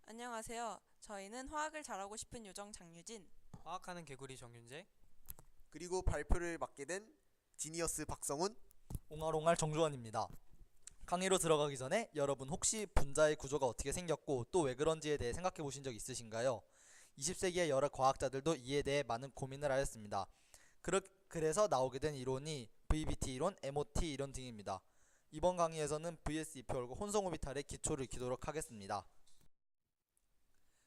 안녕하세요. 저희는 화학을 잘하고 싶은 요정 장유진. 화학하는 개구리 정윤재. 그리고 발표를 맡게 된 지니어스 박성훈. 옹알옹알 정주원입니다. 강의로 들어가기 전에 여러분 혹시 분자의 구조가 어떻게 생겼고 또 왜 그런지에 대해 생각해 보신 적 있으신가요? 20세기의 여러 과학자들도 이에 대해 많은 고민을 하였습니다. 그래서 나오게 된 이론이 VBT 이론, MOT 이론 등입니다. 이번 강의에서는 VSEPR과 혼성오비탈의 기초를 익히도록 하겠습니다.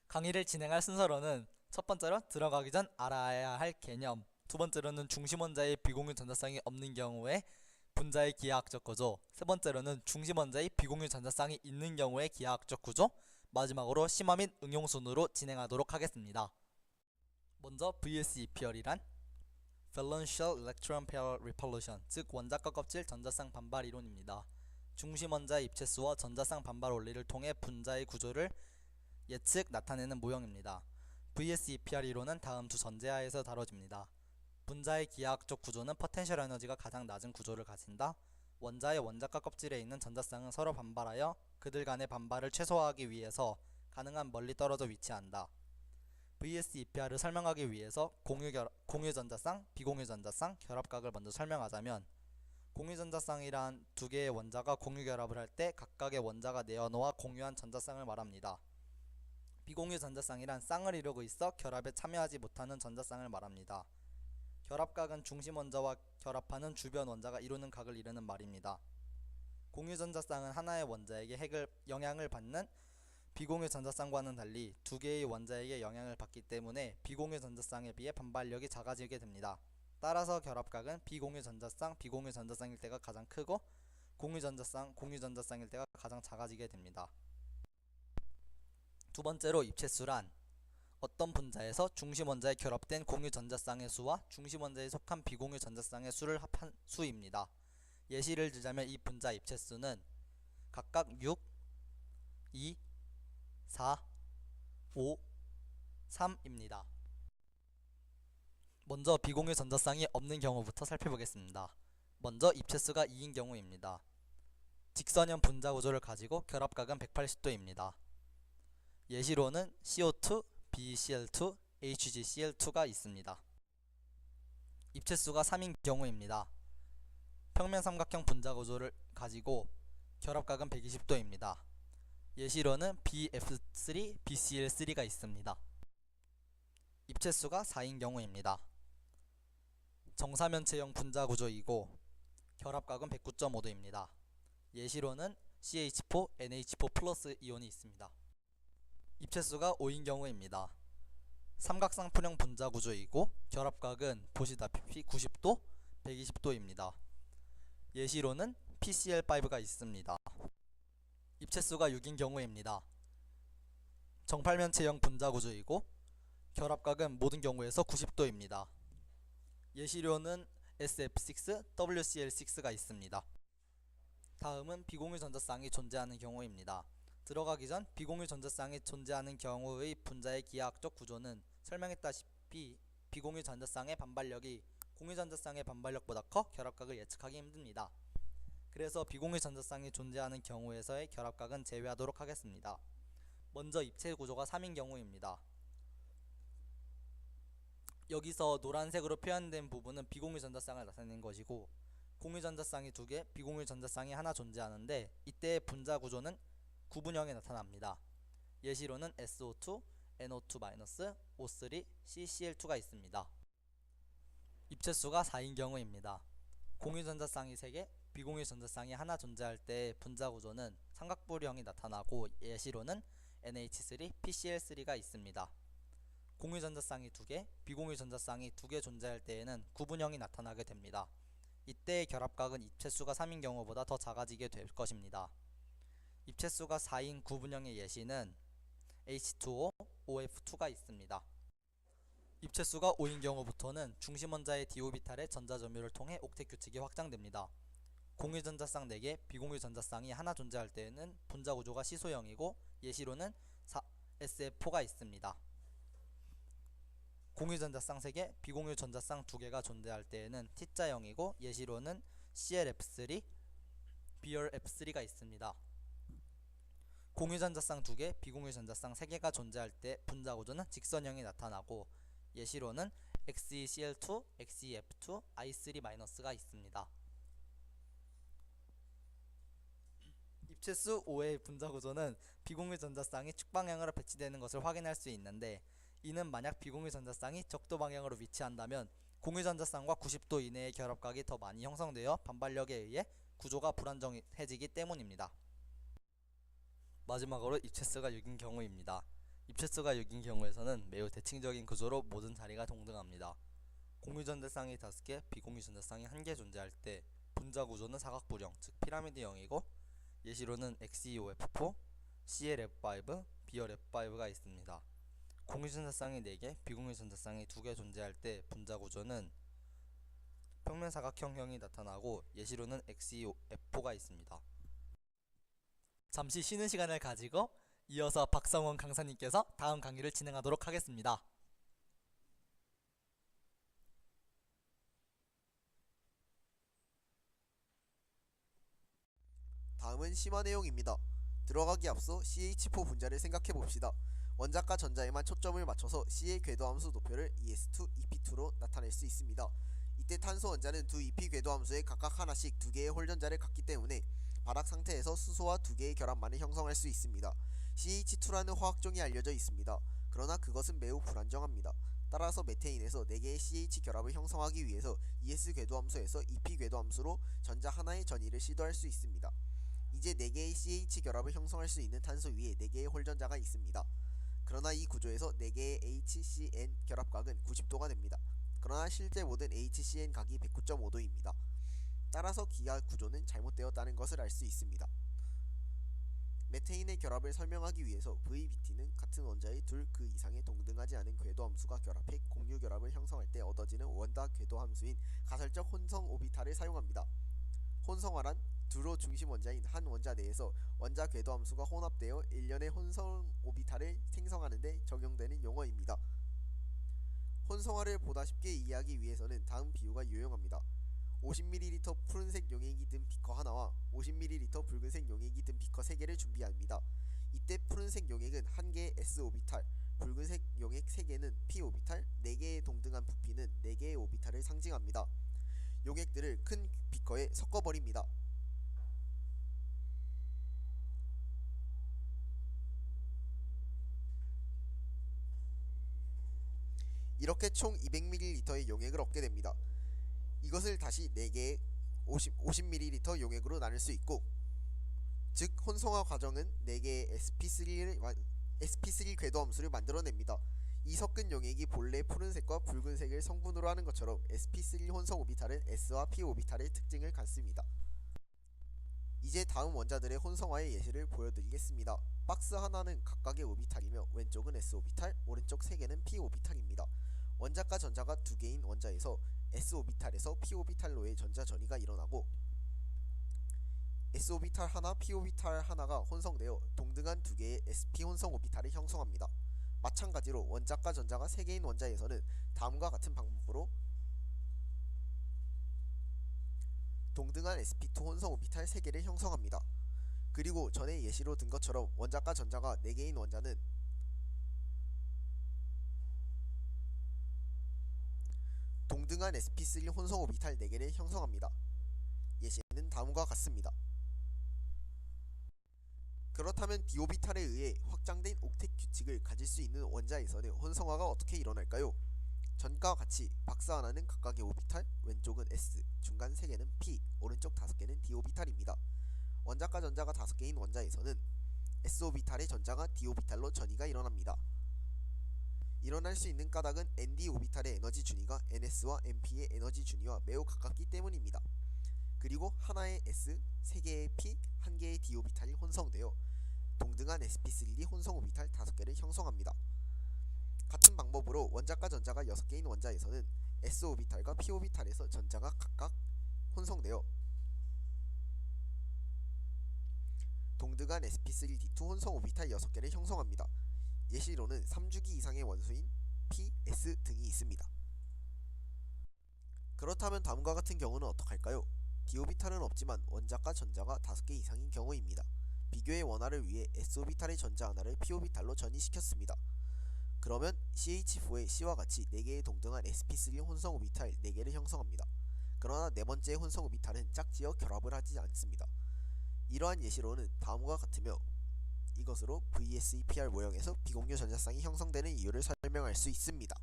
강의를 진행할 순서로는 첫 번째로 들어가기 전 알아야 할 개념, 두 번째로는 중심원자의 비공유 전자쌍이 없는 경우에 분자의 기하학적 구조, 세 번째로는 중심원자의 비공유 전자쌍이 있는 경우의 기하학적 구조, 마지막으로 심화 및 응용 순으로 진행하도록 하겠습니다. 먼저 VSEPR이란 Valential Electron Pair Repulsion, 즉 원자과 껍질 전자쌍 반발 이론입니다. 중심원자의 입체수와 전자쌍 반발 원리를 통해 분자의 구조를 예측 나타내는 모형입니다. VSEPR 이론은 다음 두 전제하에서 다뤄집니다. 분자의 기하학적 구조는 포텐셜 에너지가 가장 낮은 구조를 가진다. 원자의 원자과 껍질에 있는 전자쌍은 서로 반발하여 그들 간의 반발을 최소화하기 위해서 가능한 멀리 떨어져 위치한다. VSEPR을 설명하기 위해서 공유 전자쌍, 비공유 전자쌍, 결합각을 먼저 설명하자면, 공유 전자쌍이란 두 개의 원자가 공유 결합을 할 때 각각의 원자가 내어놓아 공유한 전자쌍을 말합니다. 비공유 전자쌍이란 쌍을 이루고 있어 결합에 참여하지 못하는 전자쌍을 말합니다. 결합각은 중심 원자와 결합하는 주변 원자가 이루는 각을 이르는 말입니다. 공유 전자쌍은 하나의 원자에게 영향을 받는 비공유 전자쌍과는 달리 두 개의 원자에게 영향을 받기 때문에 비공유 전자쌍에 비해 반발력이 작아지게 됩니다. 따라서 결합각은 비공유 전자쌍일 때가 가장 크고 공유 전자쌍일 때가 가장 작아지게 됩니다. 두 번째로 입체수란 어떤 분자에서 중심원자에 결합된 공유 전자쌍의 수와 중심원자에 속한 비공유 전자쌍의 수를 합한 수입니다. 예시를 들자면 이 분자 입체수는 각각 6, 2, 4, 5, 3입니다. 먼저 비공유 전자쌍이 없는 경우부터 살펴보겠습니다. 먼저 입체수가 2인 경우입니다. 직선형 분자 구조를 가지고 결합각은 180도입니다. 예시로는 CO2, BeCl2, HgCl2가 있습니다. 입체수가 3인 경우입니다. 평면 삼각형 분자 구조를 가지고 결합각은 120도입니다. 예시로는 BF3, BCl3가 있습니다. 입체수가 4인 경우입니다. 정사면체형 분자 구조이고 결합각은 109.5도입니다. 예시로는 CH4, NH4 플러스 이온이 있습니다. 입체수가 5인 경우입니다. 삼각쌍풀형 분자 구조이고 결합각은 보시다시피 90도, 120도입니다. 예시로는 PCl5가 있습니다. 입체수가 6인 경우입니다. 정팔면체형 분자 구조이고 결합각은 모든 경우에서 90도입니다. 예시로는 SF6, WCl6가 있습니다. 다음은 비공유 전자쌍이 존재하는 경우입니다. 들어가기 전 비공유 전자쌍이 존재하는 경우의 분자의 기하학적 구조는 설명했다시피 비공유 전자쌍의 반발력이 공유 전자쌍의 반발력보다 커 결합각을 예측하기 힘듭니다. 그래서 비공유 전자쌍이 존재하는 경우에서의 결합각은 제외하도록 하겠습니다. 먼저 입체 구조가 3인 경우입니다. 여기서 노란색으로 표현된 부분은 비공유 전자쌍을 나타내는 것이고 공유 전자쌍이 2개, 비공유 전자쌍이 하나 존재하는데 이때의 분자 구조는 구분형에 나타납니다. 예시로는 SO2, NO2-, O3, CCl2가 있습니다. 입체수가 4인 경우입니다. 공유 전자쌍이 3개, 비공유 전자쌍이 하나 존재할 때 분자 구조는 삼각부형이 나타나고 예시로는 NH3, PCl3가 있습니다. 공유 전자쌍이 2개, 비공유 전자쌍이 2개 존재할 때에는 구분형이 나타나게 됩니다. 이때의 결합각은 입체수가 3인 경우보다 더 작아지게 될 것입니다. 입체수가 4인 구분형의 예시는 H2O, OF2가 있습니다. 입체수가 5인 경우부터는 중심원자의 d오비탈의 전자점유를 통해 옥텟 규칙이 확장됩니다. 공유 전자쌍 4개, 비공유 전자쌍이 하나 존재할 때에는 분자 구조가 시소형이고 예시로는 SF4가 있습니다. 공유 전자쌍 3개, 비공유 전자쌍 2개가 존재할 때에는 T자형이고 예시로는 ClF3, BrF3가 있습니다. 공유전자쌍 2개, 비공유전자쌍 3개가 존재할 때 분자구조는 직선형이 나타나고 예시로는 XeCl2, XeF2, I3-가 있습니다. 입체수 5의 분자구조는 비공유전자쌍이 축방향으로 배치되는 것을 확인할 수 있는데 이는 만약 비공유전자쌍이 적도 방향으로 위치한다면 공유전자쌍과 90도 이내의 결합각이 더 많이 형성되어 반발력에 의해 구조가 불안정해지기 때문입니다. 마지막으로 입체수가 6인 경우입니다. 입체수가 6인 경우에서는 매우 대칭적인 구조로 모든 자리가 동등합니다. 공유전자쌍이 5개, 비공유전자쌍이 1개 존재할 때 분자구조는 사각부령, 즉 피라미드형이고 예시로는 XeOF4, ClF5, BrF5가 있습니다. 공유전자쌍이 4개, 비공유전자쌍이 2개 존재할 때 분자구조는 평면사각형형이 나타나고 예시로는 XeF4가 있습니다. 잠시 쉬는 시간을 가지고 이어서 박성원 강사님께서 다음 강의를 진행하도록 하겠습니다. 다음은 심화 내용입니다. 들어가기 앞서 CH4 분자를 생각해 봅시다. 원자과 전자에만 초점을 맞춰서 C의 궤도함수 도표를 ES2, EP2로 나타낼 수 있습니다. 이때 탄소 원자는 두 EP 궤도함수에 각각 하나씩 2개의 홀전자를 갖기 때문에 발학 상태에서 수소와 2개의 결합만을 형성할 수 있습니다. CH2라는 화학종이 알려져 있습니다. 그러나 그것은 매우 불안정합니다. 따라서 메테인에서 4개의 CH 결합을 형성하기 위해서 ES 궤도함수에서 EP 궤도함수로 전자 하나의 전이를 시도할 수 있습니다. 이제 4개의 CH 결합을 형성할 수 있는 탄소 위에 4개의 홀전자가 있습니다. 그러나 이 구조에서 4개의 HCN 결합각은 90도가 됩니다. 그러나 실제 모든 HCN 각이 109.5도입니다. 따라서 기하 구조는 잘못되었다는 것을 알 수 있습니다. 메테인의 결합을 설명하기 위해서 VBT는 같은 원자의 둘 그 이상의 동등하지 않은 궤도함수가 결합해 공유 결합을 형성할 때 얻어지는 원자 궤도함수인 가설적 혼성 오비탈을 사용합니다. 혼성화란 두로 중심 원자인 한 원자 내에서 원자 궤도함수가 혼합되어 일련의 혼성 오비탈을 생성하는 데 적용되는 용어입니다. 혼성화를 보다 쉽게 이해하기 위해서는 다음 비유가 유용합니다. 50ml 푸른색 용액이 든 비커 하나와 50ml 붉은색 용액이 든 비커 3개를 준비합니다. 이때 푸른색 용액은 1개의 S 오비탈, 붉은색 용액 3개는 P 오비탈, 4개의 동등한 부피는 4개의 오비탈을 상징합니다. 용액들을 큰 비커에 섞어버립니다. 이렇게 총 200ml의 용액을 얻게 됩니다. 이것을 다시 4개의 50ml 용액으로 나눌 수 있고, 즉 혼성화 과정은 4개의 sp3 궤도함수를 만들어냅니다. 이 섞은 용액이 본래 푸른색과 붉은색을 성분으로 하는 것처럼 sp3 혼성 오비탈은 s와 p 오비탈의 특징을 갖습니다. 이제 다음 원자들의 혼성화의 예시를 보여드리겠습니다. 박스 하나는 각각의 오비탈이며 왼쪽은 s오비탈, 오른쪽 3개는 p오비탈입니다. 원자과 전자가 2개인 원자에서 s오비탈에서 p오비탈로의 전자 전이가 일어나고 s오비탈 하나, p오비탈 하나가 혼성되어 동등한 2개의 sp 혼성 오비탈을 형성합니다. 마찬가지로 원자과 전자가 3개인 원자에서는 다음과 같은 방법으로 동등한 sp2 혼성 오비탈 3개를 형성합니다. 그리고 전에 예시로 든 것처럼 원자과 전자가 4개인 원자는 동등한 sp3 혼성 오비탈 4개를 형성합니다. 예시는 다음과 같습니다. 그렇다면 d오비탈에 의해 확장된 옥텟 규칙을 가질 수 있는 원자에서는 혼성화가 어떻게 일어날까요? 전과 같이 박스 하나는 각각의 오비탈, 왼쪽은 s, 중간 3개는 p, 오른쪽 5개는 d오비탈입니다. 원자과 전자가 5개인 원자에서는 s오비탈의 전자가 d오비탈로 전이가 일어납니다. 일어날 수 있는 까닭은 nd오비탈의 에너지 준위가 ns와 np의 에너지 준위와 매우 가깝기 때문입니다. 그리고 하나의 s, 3개의 p, 1개의 d오비탈이 혼성되어 동등한 sp3 혼성 오비탈 5개를 형성합니다. 같은 방법으로 원자과 전자가 6개인 원자에서는 s오비탈과 p오비탈에서 전자가 각각 혼성되어 동등한 sp3d2 혼성 오비탈 6개를 형성합니다. 예시로는 3주기 이상의 원소인 p, s 등이 있습니다. 그렇다면 다음과 같은 경우는 어떡할까요? d오비탈은 없지만 원자과 전자가 5개 이상인 경우입니다. 비교의 원화를 위해 s오비탈의 전자 하나를 p오비탈로 전이시켰습니다. 그러면 CH4의 C와 같이 4개의 동등한 sp3 혼성 오비탈 4개를 형성합니다. 그러나 네 번째의 혼성 오비탈은 짝지어 결합을 하지 않습니다. 이러한 예시로는 다음과 같으며 이것으로 VSEPR 모형에서 비공유 전자쌍이 형성되는 이유를 설명할 수 있습니다.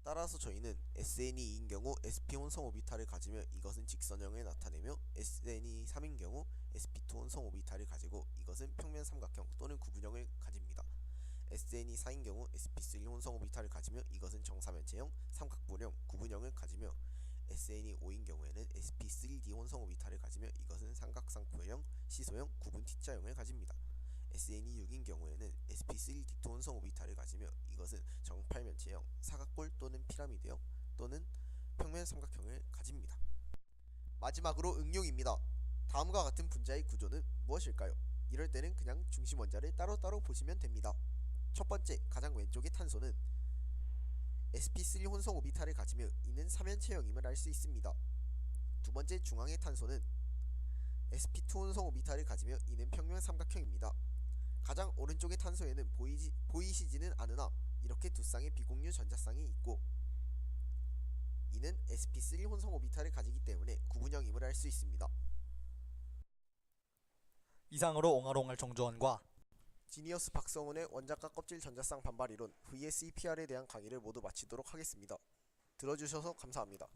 따라서 저희는 SN이 2인 경우 SP 혼성 오비탈을 가지며 이것은 직선형을 나타내며 SN이 3인 경우 SP2 혼성 오비탈을 가지고 이것은 평면 삼각형 또는 구분형을 가집니다. SN이 4인 경우 SP3 혼성 오비탈을 가지며 이것은 정사면체형, 삼각분형, 구분형을 가지며 SN이 5인 경우에는 SP3D 혼성 오비탈을 가지며 이것은 삼각쌍표형, 시소형, 구분 T자형을 가집니다. SN이 6인 경우에는 SP3D2 혼성 오비탈을 가지며 이것은 정팔면체형, 사각골 또는 피라미드형 또는 평면 삼각형을 가집니다. 마지막으로 응용입니다. 다음과 같은 분자의 구조는 무엇일까요? 이럴 때는 그냥 중심 원자를 따로따로 보시면 됩니다. 첫 번째, 가장 왼쪽의 탄소는 sp3 혼성 오비탈을 가지며 이는 삼연체형임을 알 수 있습니다. 두 번째, 중앙의 탄소는 sp2 혼성 오비탈을 가지며 이는 평면 삼각형입니다. 가장 오른쪽의 탄소에는 보이시지는 않으나 이렇게 두 쌍의 비공유 전자쌍이 있고 이는 sp3 혼성 오비탈을 가지기 때문에 구분형임을 알 수 있습니다. 이상으로 옹알옹알 정주원과 지니어스 박성훈의 원자과 껍질 전자쌍 반발 이론 VSEPR에 대한 강의를 모두 마치도록 하겠습니다. 들어주셔서 감사합니다.